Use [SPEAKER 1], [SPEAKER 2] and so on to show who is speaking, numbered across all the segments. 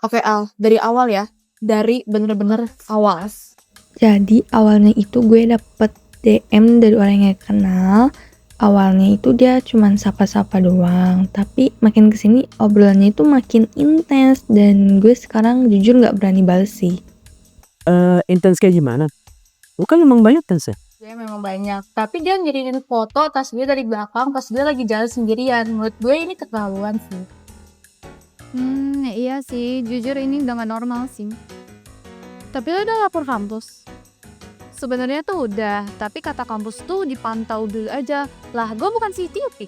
[SPEAKER 1] Oke Al, dari awal ya. Dari bener-bener awal.
[SPEAKER 2] Jadi awalnya itu gue dapet DM dari orang yang kenal. Awalnya itu dia cuman sapa-sapa doang. Tapi makin kesini obrolannya itu makin intens. Dan gue sekarang jujur gak berani bales sih.
[SPEAKER 3] Intens kayak gimana? Lu kan emang banyak intens ya?
[SPEAKER 1] Dia memang banyak. Tapi dia ngirimin foto tas gue dari belakang pas gue lagi jalan sendirian. Menurut gue ini keterlaluan sih.
[SPEAKER 4] Iya sih, jujur ini udah gak normal sih. Tapi lo udah lapor kampus? Sebenarnya tuh udah, tapi kata kampus tuh dipantau dulu aja. Lah, gue bukan CCTV.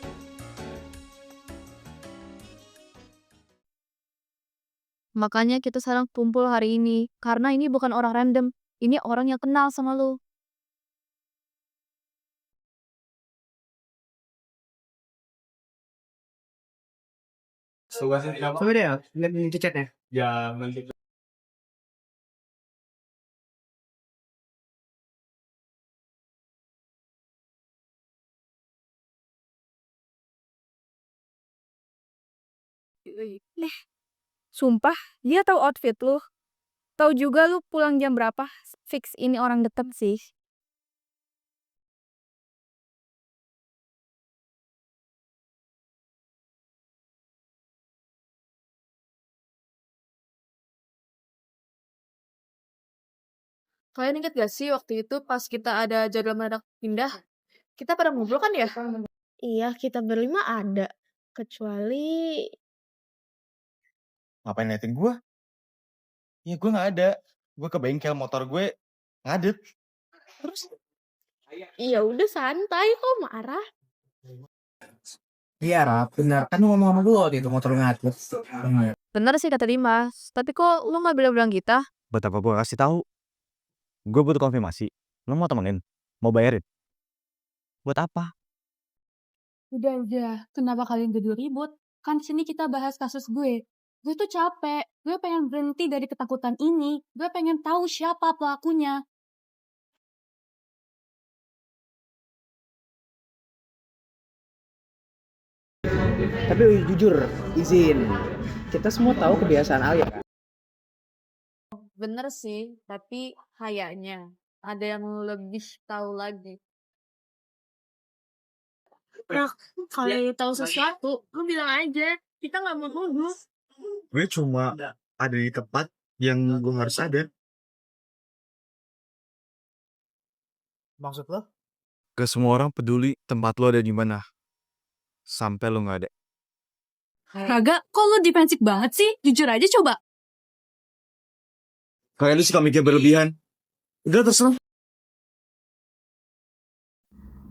[SPEAKER 4] Makanya kita sekarang kumpul hari ini, karena ini bukan orang random. Ini orang yang kenal sama lo.
[SPEAKER 5] Coba deh ya, lihat di chatnya.
[SPEAKER 4] Sumpah, dia tahu outfit lu. Tahu juga lu pulang jam berapa. Fix ini orang deket sih.
[SPEAKER 1] Kalian inget gak sih waktu itu pas kita ada jadwal mendadak pindah? Kita pada ngobrol kan ya?
[SPEAKER 6] Iya, kita berlima ada. Kecuali
[SPEAKER 7] Ngapain liatin gue? Ya gue gak ada. Gue ke bengkel, motor gue ngadet. Terus?
[SPEAKER 6] ya udah santai kok marah.
[SPEAKER 5] Iya, Rap, benar. Kan lu ngomong sama gue waktu itu motor ngadet.
[SPEAKER 4] Bener sih kata Dimas. Tapi kok lu gak bilang-bilang kita?
[SPEAKER 7] Buat apa gue kasih tahu? Gue butuh konfirmasi. Lo mau temenin? Mau bayarin? Buat apa?
[SPEAKER 1] Udah aja, kenapa kalian jadi ribut? Kan sini kita bahas kasus gue. Gue tuh capek, gue pengen berhenti dari ketakutan ini. Gue pengen tahu siapa pelakunya.
[SPEAKER 5] Tapi jujur, izin. Kita semua tahu kebiasaan Alia kan?
[SPEAKER 1] Bener sih, tapi kayaknya ada yang lebih tahu lagi.
[SPEAKER 6] Rak, kalau lu tahu sesuatu, lu bilang aja. Kita nggak mau nuduh.
[SPEAKER 7] Gue cuma ada di tempat yang gue harus ada.
[SPEAKER 5] Maksud lo?
[SPEAKER 7] Ke semua orang peduli tempat lo ada di mana. Sampai lo gak ada.
[SPEAKER 1] Raga, kok lu defensif banget sih? Jujur aja coba.
[SPEAKER 7] Kalian lu suka mikir berlebihan. Udah terserah.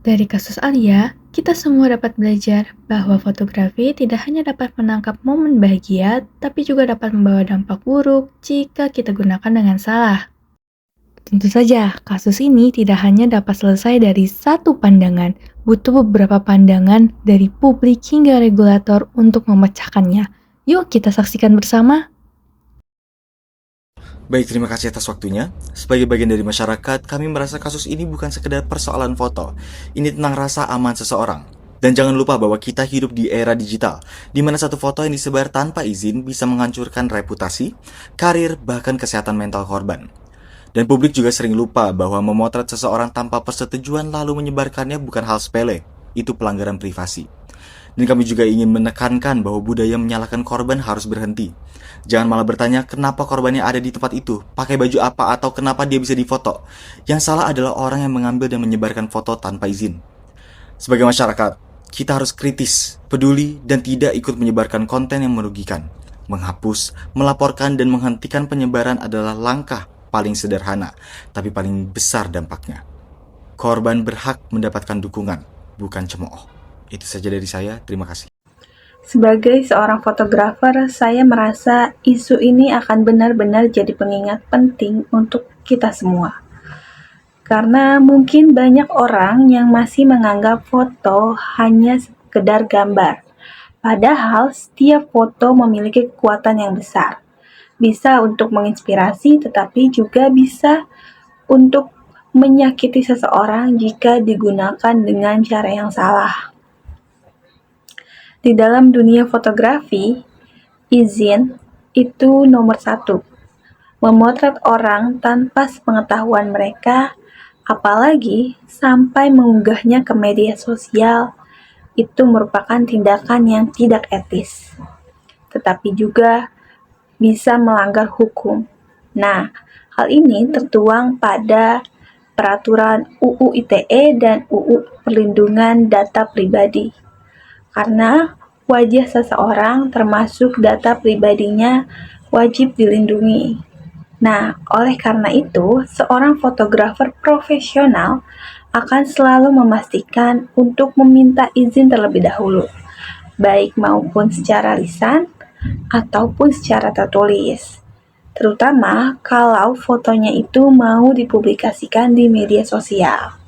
[SPEAKER 2] Dari kasus Alia, kita semua dapat belajar bahwa fotografi tidak hanya dapat menangkap momen bahagia, tapi juga dapat membawa dampak buruk jika kita gunakan dengan salah. Tentu saja, kasus ini tidak hanya dapat selesai dari satu pandangan, butuh beberapa pandangan dari publik hingga regulator untuk memecahkannya. Yuk kita saksikan bersama.
[SPEAKER 7] Baik, terima kasih atas waktunya. Sebagai bagian dari masyarakat, kami merasa kasus ini bukan sekedar persoalan foto. Ini tentang rasa aman seseorang. Dan jangan lupa bahwa kita hidup di era digital, di mana satu foto yang disebar tanpa izin bisa menghancurkan reputasi, karir, bahkan kesehatan mental korban. Dan publik juga sering lupa bahwa memotret seseorang tanpa persetujuan lalu menyebarkannya bukan hal sepele, itu pelanggaran privasi. Dan kami juga ingin menekankan bahwa budaya menyalahkan korban harus berhenti. Jangan malah bertanya kenapa korbannya ada di tempat itu, pakai baju apa, atau kenapa dia bisa difoto. Yang salah adalah orang yang mengambil dan menyebarkan foto tanpa izin. Sebagai masyarakat, kita harus kritis, peduli, dan tidak ikut menyebarkan konten yang merugikan. Menghapus, melaporkan, dan menghentikan penyebaran adalah langkah paling sederhana, tapi paling besar dampaknya. Korban berhak mendapatkan dukungan, bukan cemooh. Itu saja dari saya, terima kasih.
[SPEAKER 2] Sebagai seorang fotografer, saya merasa isu ini akan benar-benar jadi pengingat penting untuk kita semua. Karena mungkin banyak orang yang masih menganggap foto hanya sekedar gambar. Padahal setiap foto memiliki kekuatan yang besar. Bisa untuk menginspirasi, tetapi juga bisa untuk menyakiti seseorang jika digunakan dengan cara yang salah. Di dalam dunia fotografi, izin itu nomor 1. Memotret orang tanpa sepengetahuan mereka, apalagi sampai mengunggahnya ke media sosial, itu merupakan tindakan yang tidak etis. Tetapi juga bisa melanggar hukum. Nah, hal ini tertuang pada peraturan UU ITE dan UU Perlindungan Data Pribadi. Karena wajah seseorang termasuk data pribadinya wajib dilindungi. Nah, oleh karena itu, seorang fotografer profesional akan selalu memastikan untuk meminta izin terlebih dahulu, baik maupun secara lisan ataupun secara tertulis. Terutama kalau fotonya itu mau dipublikasikan di media sosial.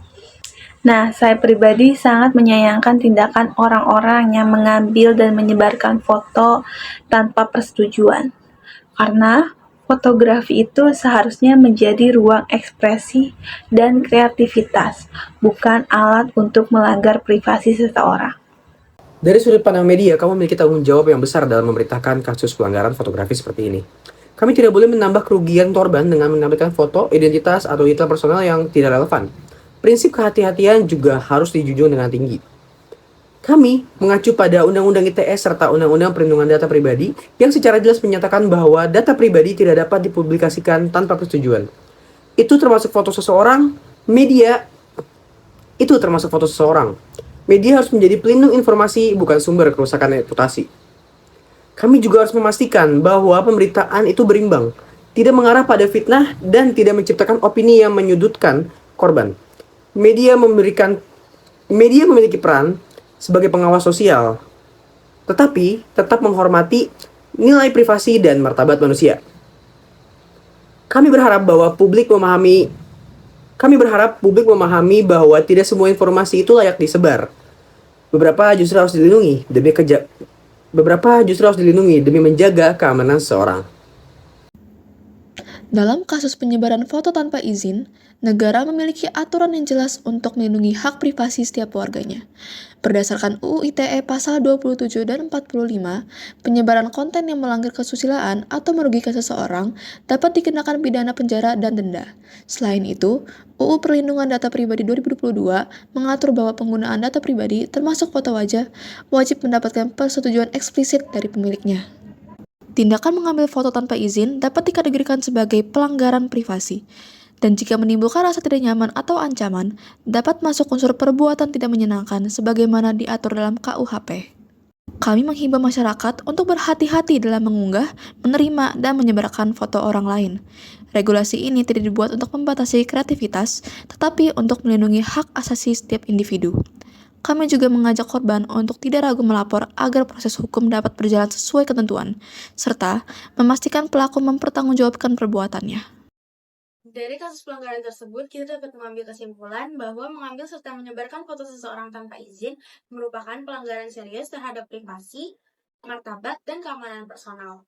[SPEAKER 2] Nah, saya pribadi sangat menyayangkan tindakan orang-orang yang mengambil dan menyebarkan foto tanpa persetujuan. Karena fotografi itu seharusnya menjadi ruang ekspresi dan kreativitas, bukan alat untuk melanggar privasi seseorang.
[SPEAKER 5] Dari sudut pandang media, kamu memiliki tanggung jawab yang besar dalam memberitakan kasus pelanggaran fotografi seperti ini. Kami tidak boleh menambah kerugian korban dengan menampilkan foto, identitas, atau detail personal yang tidak relevan. Prinsip kehati-hatian juga harus dijunjung dengan tinggi. Kami mengacu pada Undang-Undang ITE serta Undang-Undang Perlindungan Data Pribadi yang secara jelas menyatakan bahwa data pribadi tidak dapat dipublikasikan tanpa persetujuan. Itu termasuk foto seseorang, media harus menjadi pelindung informasi, bukan sumber kerusakan reputasi. Kami juga harus memastikan bahwa pemberitaan itu berimbang, tidak mengarah pada fitnah, dan tidak menciptakan opini yang menyudutkan korban. Media memiliki peran sebagai pengawas sosial, tetapi tetap menghormati nilai privasi dan martabat manusia. Kami berharap publik memahami bahwa tidak semua informasi itu layak disebar. Beberapa justru harus dilindungi demi menjaga keamanan seseorang.
[SPEAKER 8] Dalam kasus penyebaran foto tanpa izin, negara memiliki aturan yang jelas untuk melindungi hak privasi setiap warganya. Berdasarkan UU ITE pasal 27 dan 45, penyebaran konten yang melanggar kesusilaan atau merugikan seseorang dapat dikenakan pidana penjara dan denda. Selain itu, UU Perlindungan Data Pribadi 2022 mengatur bahwa penggunaan data pribadi termasuk foto wajah wajib mendapatkan persetujuan eksplisit dari pemiliknya. Tindakan mengambil foto tanpa izin dapat dikategorikan sebagai pelanggaran privasi, dan jika menimbulkan rasa tidak nyaman atau ancaman, dapat masuk unsur perbuatan tidak menyenangkan sebagaimana diatur dalam KUHP. Kami menghimbau masyarakat untuk berhati-hati dalam mengunggah, menerima, dan menyebarkan foto orang lain. Regulasi ini tidak dibuat untuk membatasi kreativitas, tetapi untuk melindungi hak asasi setiap individu. Kami juga mengajak korban untuk tidak ragu melapor agar proses hukum dapat berjalan sesuai ketentuan, serta memastikan pelaku mempertanggungjawabkan perbuatannya.
[SPEAKER 6] Dari kasus pelanggaran tersebut, kita dapat mengambil kesimpulan bahwa mengambil serta menyebarkan foto seseorang tanpa izin merupakan pelanggaran serius terhadap privasi, martabat, dan keamanan personal.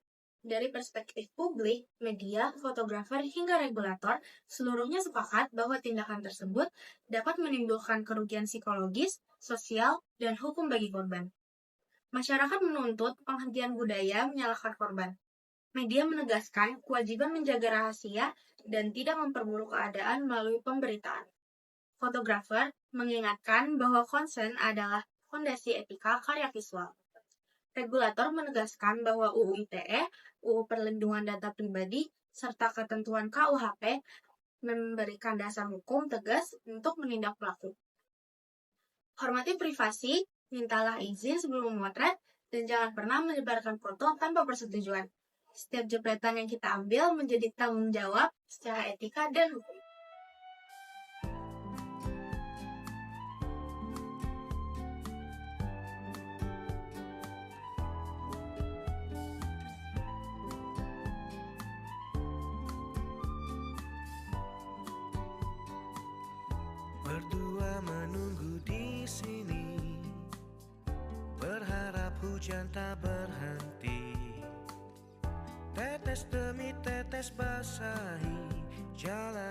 [SPEAKER 6] Dari perspektif publik, media, fotografer, hingga regulator, seluruhnya sepakat bahwa tindakan tersebut dapat menimbulkan kerugian psikologis, sosial, dan hukum bagi korban. Masyarakat menuntut penghentian budaya menyalahkan korban. Media menegaskan kewajiban menjaga rahasia dan tidak memperburuk keadaan melalui pemberitaan. Fotografer mengingatkan bahwa konsen adalah fondasi etika karya visual. Regulator menegaskan bahwa UU ITE, UU Perlindungan Data Pribadi, serta ketentuan KUHP memberikan dasar hukum tegas untuk menindak pelaku. Hormati privasi, mintalah izin sebelum memotret, dan jangan pernah menyebarkan foto tanpa persetujuan. Setiap jepretan yang kita ambil menjadi tanggung jawab secara etika dan hukum.
[SPEAKER 9] Berdua menunggu di sini, berharap hujan tak berhenti. Tetes demi tetes basahi jalan